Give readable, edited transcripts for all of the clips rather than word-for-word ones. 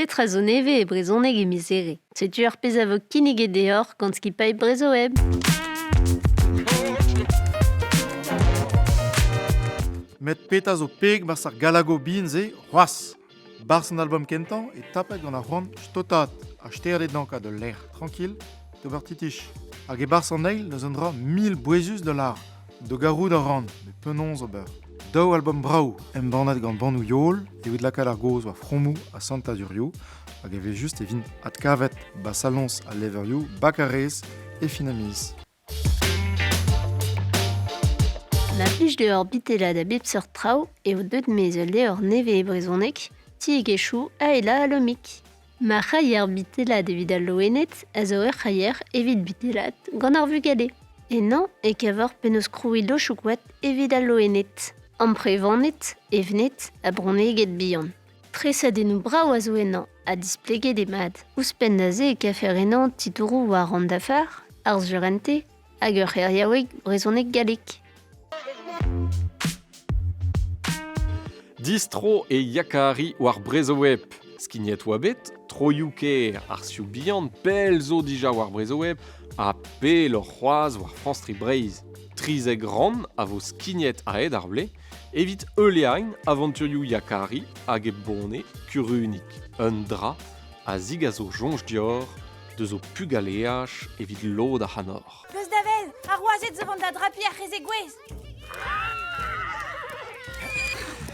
Petra zo neve e brezhoneg e mizere. Setu ar pezh a vo kinnig e deoc'h gant skipailh brezo eb. Met peta zo peg bars ar galago binze, c'hoaz. Bars an album kentan e tapet gant ar c'hoant stotat. A sterde danka de l'air tranquil, d'ober titich. Hag e bars an eil neus an dra 1000 bouezus $. De garoud ar ran, met penons ober. Daou album brau, embannet gant banou yol, evit lakal ar goz war fromou a Santa Durio, hag eve just evin at kavet ba salons a leverioù, bakarez e finamiz. Na plij de ur bitela da bep seurt traoù e o deud mezel ur neve e brezhoneg, ti e gechou a ela alomik. Ma c'haier bitela evit al loenet a zo ur c'haier evit bitelat gant ar vugale. E non, e kavor penaos krouido choukouat evit al loenet. Amprevanet, evnet, a broneget bihan. Tresadennoù brav a zo ennañ, a displeget e mad. Ouzhpenn da ze e kafer ennañ titourou war an dafar, ar zurente, hag ur c'heriaoueg brezhoneg galek. Distro e yakari war brezoweb. Skignet oabet, troioù ker ar sioù bihan, pel zo dija war brezoweb, a pel ur c'hoaz war France Tri Breiz. Trizeg ran a vo skignet a ed ar ble, evit euleañ aventurioù yakari hag e bonne kurunik. Un dra a zig a zo jonj dior, de zo pugaleach evit lod a c'hanor. Peus davel, ar roazet zo vant da drapi ar c'heze gwez.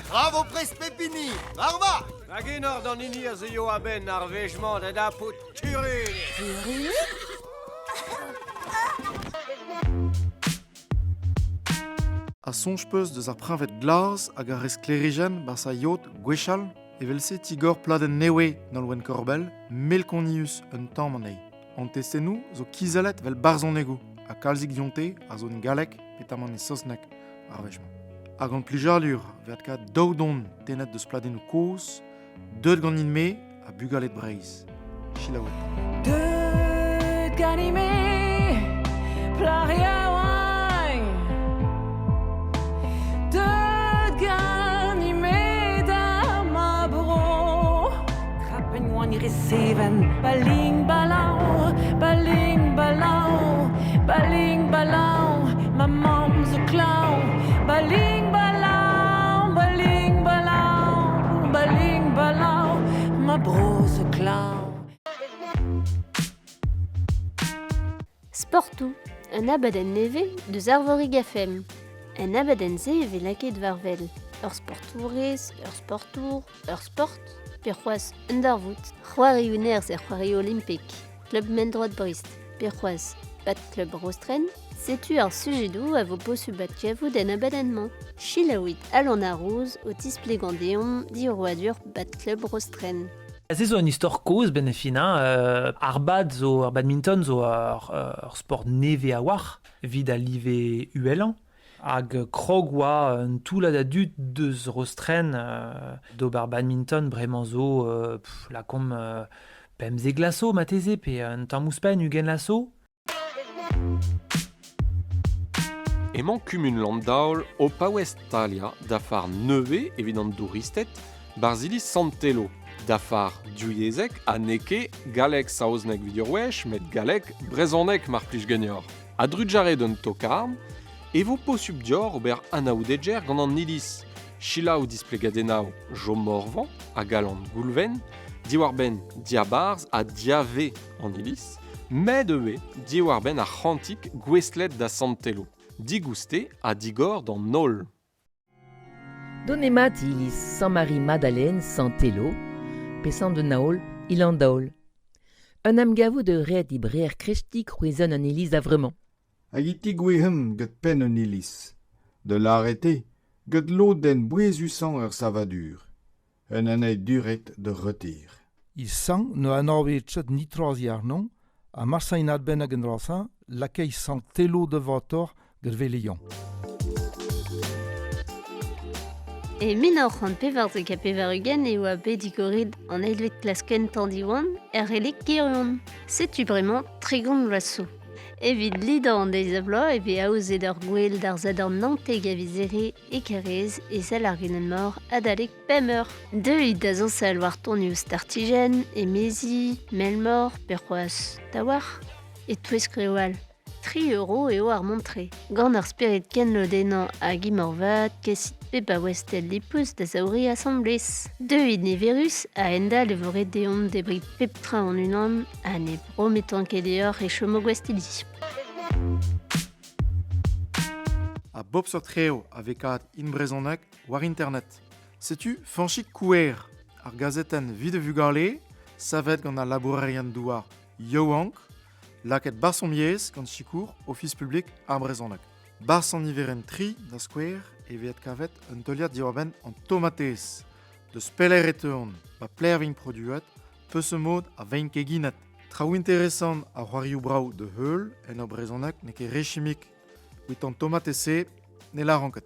Bravo prest pepini, arma! Hag enor d'an hini a zeo a ben ar vejman da pout turunik. A sonj peus deus ar prinvet glas hag ar esklerijen bars a yot gwechal, evelse tigor pladen newe nol wen korbel, melkonius un tamm an ei. An testennoù zo kizalet vel barzhonegou, a kalzik dionte ar zon galek petamant e sosnek ar vejman. Hag an plijalur, vet ka daoudon tenet deus pladennoù koz, deud gant in a bugalet breiz. Chilaouet. Deud ganime, plaria oañ. Deud ganime da ma bro. Trapen oan ire seven, baling balau, baling balau, baling balau, ma mam zo klau, baling balau, baling balau, baling balau, ma bro zo klau. Sportou, un abadenn neve deus arvorig a fem. Un abadenn ze e vez laket varvel. Ur sportourez, ur sportour, ur sport, pe c'hoaz un darvout. C'hoarioù nerzh er c'hoarioù olimpik. Club Mendroad Brist, pe c'hoaz bat club Rostren. Setu ar sujedou a vo possu bat kavout en abadennement. Chilaouit alon a rouz o tisplegan deomp di roadur bat club Rostren. Se zo an istor koz ben e fin, ar badminton zo ar sport neve a war, vid a live uelan, hag krog oa un toulad a dud deus Rostren d'ober badminton bremañ zo la kom pemze glaso mateze pe un tamm ouzhpenn ugen laso. Emañ kumun landaol o paouez talia dafar neve evit an douristet barzili Santelo. Dafar diouiezek a neke galek saoznek vid ur wech met galek brezhoneg mar plij gagnor. A drudjaret un tokarn, e vo posub dior ober anaoudeger gant an iliz. Chilaou displegadennoù jo morvan a galant goulven, diwar ben diabarz a diave an iliz, met eve diwar ben ar c'hantik gwestlet da Santelo. Digouste a digor d'an nol. Donemat iliz Saint-Marie-Madeleine Santelo, pesan de naol, ilan daol. Un amgavou de red i brer krechtik c'hwezon an iliz avremañ. Hag iti gwehem gant pen an iliz. De l'arrêté, gant loden bouezusan ur savadur. Un anei duret de retir. Il sang no anorvetchet ni troazi arnon, a marsainat ben hag en drosa, lakei sang telo de vator gervelion. E min ur c'hant pevarzek a pevarugen eo a bet digorid an eilvet klasken tandiwan er relek geruon. Setu bremañ tregont lasso. Evit lidan deiz ablo eve aouzet ur gwell d'ar zador nanteg a vizere e karez e sal ar mor adalek pemeur. Deuit da zañsal war tonioù startigen, e mezi, melmor, perroaz, tawar, e toueskreoal. 3 € eo ar montre. Gant ar spirit ken lodennan a gimorvat, kesit pe westel lipous da zaouri assemblez. Deuit neverus a endal evore deomp debri pep traoù an unan a ne brometan ket deoc'h e chomo gwestidi. A bob sur treo a vekaat inbrezhonek war internet. Setu fanchik kouer ar gazetenn vide vugale, savet gant a labourerian douar Yoank, laket barson miez gant chikour office public ar brezhonek. Barsan niveren tri da skouer e veet kavet un teuliad diorben an tomatez. De speller eteon, ba plerving produet, peus mod a vein keginet. Traoù interesant a c'hoarioù brau de heul en o brezhonek ne ket re chimik. Ouit an tomatese ne la ranket.